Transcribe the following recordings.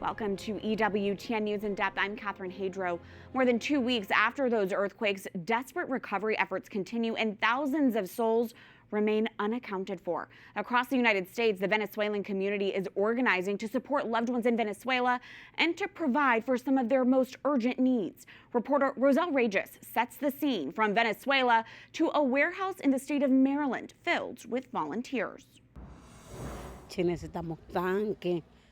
Welcome to EWTN News In Depth. I'm Catherine Hadro. More than 2 weeks after those earthquakes, desperate recovery efforts continue and thousands of souls remain unaccounted for. Across the United States, the Venezuelan community is organizing to support loved ones in Venezuela and to provide for some of their most urgent needs. Reporter Roselle Reyes sets the scene from Venezuela to a warehouse in the state of Maryland filled with volunteers.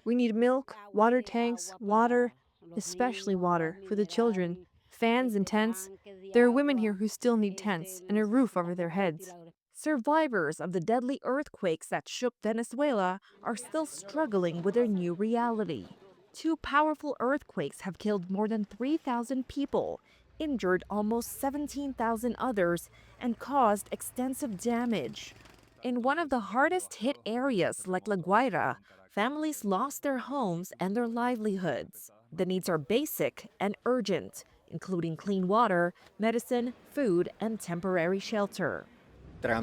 We need milk, water tanks, water, especially water, for the children, fans and tents. There are women here who still need tents and a roof over their heads. Survivors of the deadly earthquakes that shook Venezuela are still struggling with their new reality. Two powerful earthquakes have killed more than 3,000 people, injured almost 17,000 others, and caused extensive damage. In one of the hardest hit areas like La Guaira, families lost their homes and their livelihoods. The needs are basic and urgent, including clean water, medicine, food, and temporary shelter. I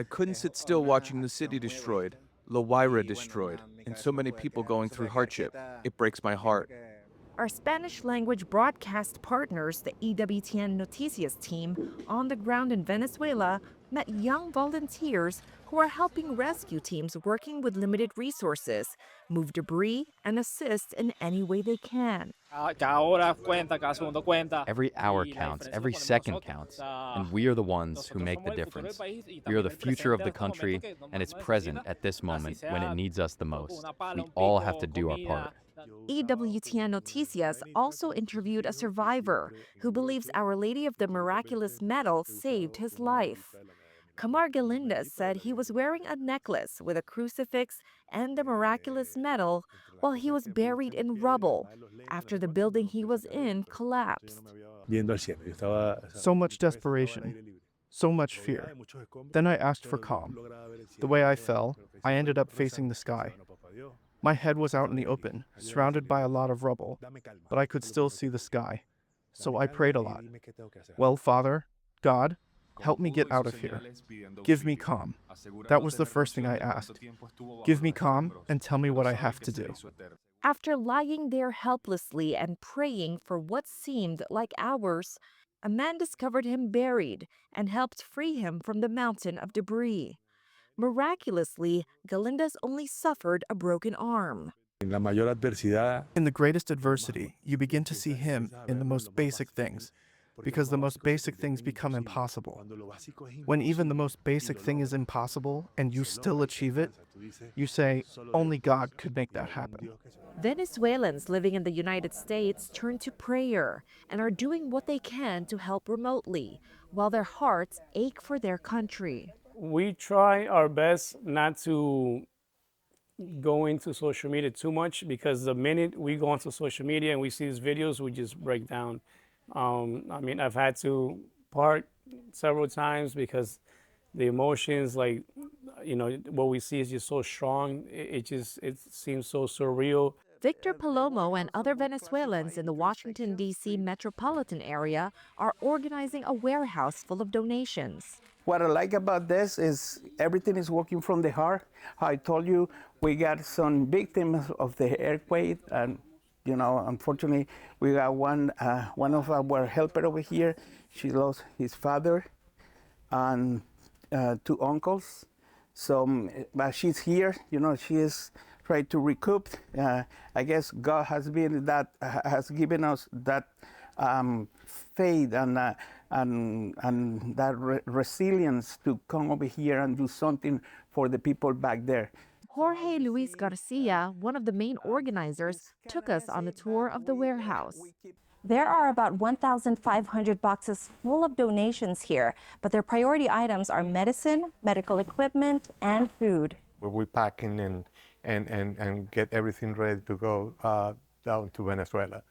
couldn't sit still watching the city destroyed, La Guaira destroyed, and so many people going through hardship. It breaks my heart. Our Spanish-language broadcast partners, the EWTN Noticias team, on the ground in Venezuela, met young volunteers who are helping rescue teams working with limited resources, move debris, and assist in any way they can. Every hour counts, every second counts, and we are the ones who make the difference. We are the future of the country, and it's present at this moment when it needs us the most. We all have to do our part. EWTN Noticias also interviewed a survivor who believes Our Lady of the Miraculous Medal saved his life. Camar Galindez said he was wearing a necklace with a crucifix and the miraculous medal while he was buried in rubble after the building he was in collapsed. So much desperation, so much fear. Then I asked for calm. The way I fell, I ended up facing the sky. My head was out in the open, surrounded by a lot of rubble, but I could still see the sky. So I prayed a lot. Well, Father, God, help me get out of here. Give me calm. That was the first thing I asked. Give me calm and tell me what I have to do. After lying there helplessly and praying for what seemed like hours, a man discovered him buried and helped free him from the mountain of debris. Miraculously, Galindez only suffered a broken arm. In the greatest adversity, you begin to see Him in the most basic things, because the most basic things become impossible. When even the most basic thing is impossible and you still achieve it, you say, only God could make that happen. Venezuelans living in the United States turn to prayer and are doing what they can to help remotely, while their hearts ache for their country. We try our best not to go into social media too much, because the minute we go onto social media and we see these videos, we just break down. I've had to park several times because the emotions, what we see is just so strong. It seems so surreal. Victor Palomo and other Venezuelans in the Washington, D.C. metropolitan area are organizing a warehouse full of donations. What I like about this is everything is working from the heart. I told you we got some victims of the earthquake, and unfortunately, we got one of our helper over here. She lost his father and two uncles. So, but she's here. She is trying to recoup. I guess God has given us that faith and that resilience to come over here and do something for the people back there. Jorge Luis Garcia, one of the main organizers, took us on a tour of the warehouse. There are about 1,500 boxes full of donations here, but their priority items are medicine, medical equipment, and food. We're packing and get everything ready to go down to Venezuela.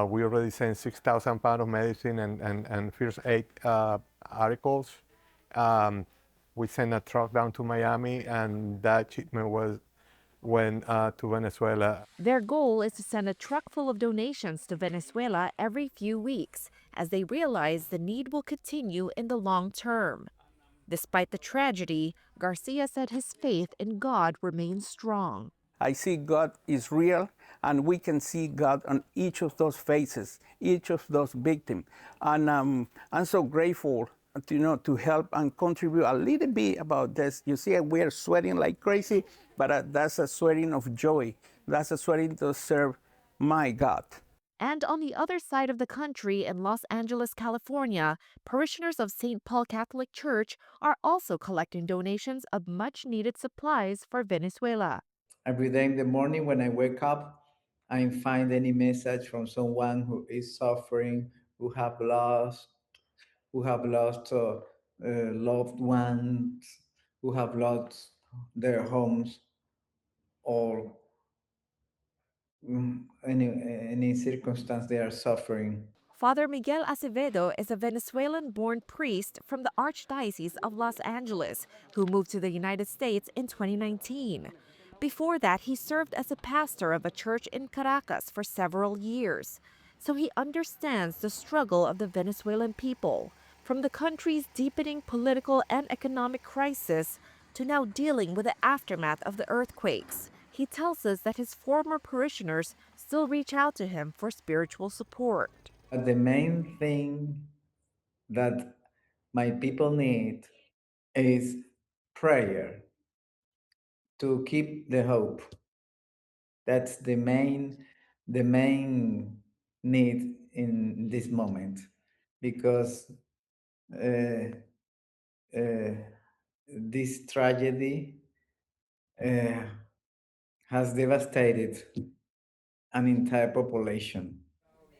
We already sent 6,000 pounds of medicine and first aid articles. We sent a truck down to Miami, and that shipment went to Venezuela. Their goal is to send a truck full of donations to Venezuela every few weeks, as they realize the need will continue in the long term. Despite the tragedy, Garcia said his faith in God remains strong. I see God is real, and we can see God on each of those faces, each of those victims. And I'm so grateful to help and contribute a little bit about this. You see, we are sweating like crazy, but that's a sweating of joy. That's a sweating to serve my God. And on the other side of the country in Los Angeles, California, parishioners of St. Paul Catholic Church are also collecting donations of much-needed supplies for Venezuela. Every day in the morning when I wake up, I find any message from someone who is suffering, who have lost loved ones, who have lost their homes, or any circumstance they are suffering. Father Miguel Acevedo is a Venezuelan-born priest from the Archdiocese of Los Angeles who moved to the United States in 2019. Before that, he served as a pastor of a church in Caracas for several years. So he understands the struggle of the Venezuelan people, from the country's deepening political and economic crisis to now dealing with the aftermath of the earthquakes. He tells us that his former parishioners still reach out to him for spiritual support. But the main thing that my people need is prayer to keep the hope. That's the main need in this moment, because this tragedy has devastated an entire population.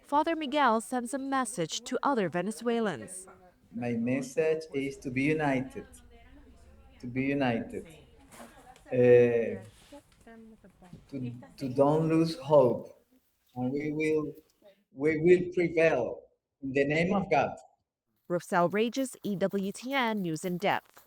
Father Miguel sends a message to other Venezuelans. My message is to be united, to be united, to don't lose hope, and we will prevail in the name of God. Roselle Reyes, EWTN News in Depth.